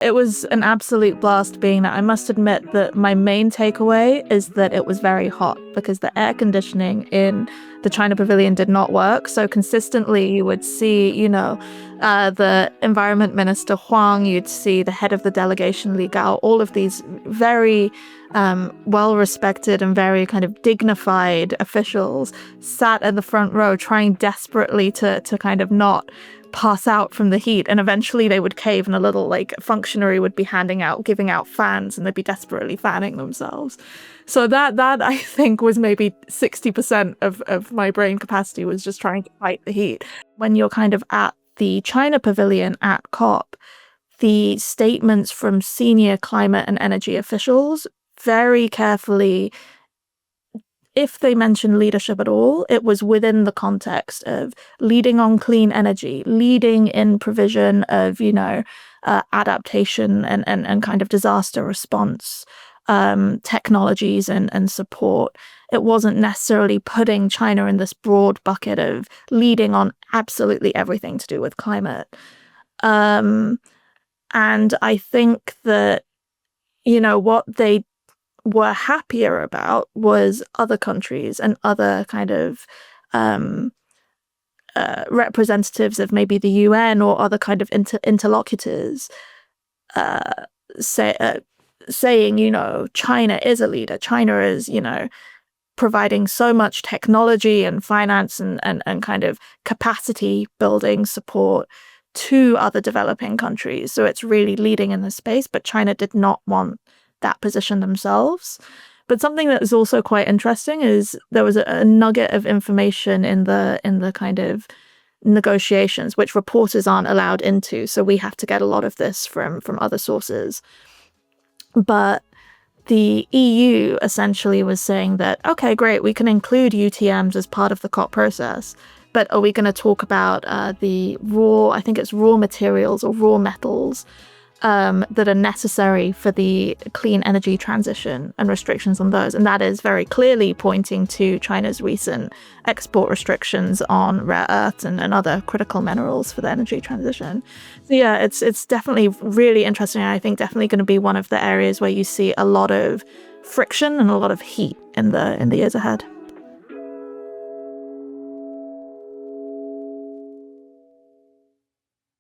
It was an absolute blast being there. I must admit that my main takeaway is that it was very hot because the air conditioning in the China Pavilion did not work. So consistently you would see, the Environment Minister Huang, you'd see the head of the delegation Li Qiang, all of these very well-respected and very kind of dignified officials sat in the front row trying desperately to kind of not pass out from the heat, and eventually they would cave and a little functionary would be giving out fans, and they'd be desperately fanning themselves. So that I think was maybe 60% of my brain capacity, was just trying to fight the heat. When you're kind of at the China Pavilion at COP, the statements from senior climate and energy officials very carefully, if they mention leadership at all, it was within the context of leading on clean energy, leading in provision of, adaptation and kind of disaster response technologies and support. It wasn't necessarily putting China in this broad bucket of leading on absolutely everything to do with climate. And I think that, what they were happier about was other countries and other kind of representatives of maybe the UN or other kind of interlocutors saying, China is a leader. China is, providing so much technology and finance and kind of capacity building support to other developing countries. So it's really leading in this space, but China did not want that position themselves. But something that is also quite interesting is there was a nugget of information in the kind of negotiations which reporters aren't allowed into, so we have to get a lot of this from other sources. But the EU essentially was saying that, okay, great, we can include UTMs as part of the COP process, but are we going to talk about the raw materials or raw metals that are necessary for the clean energy transition and restrictions on those? And that is very clearly pointing to China's recent export restrictions on rare earths and other critical minerals for the energy transition. So yeah, it's definitely really interesting. And I think definitely going to be one of the areas where you see a lot of friction and a lot of heat in the years ahead.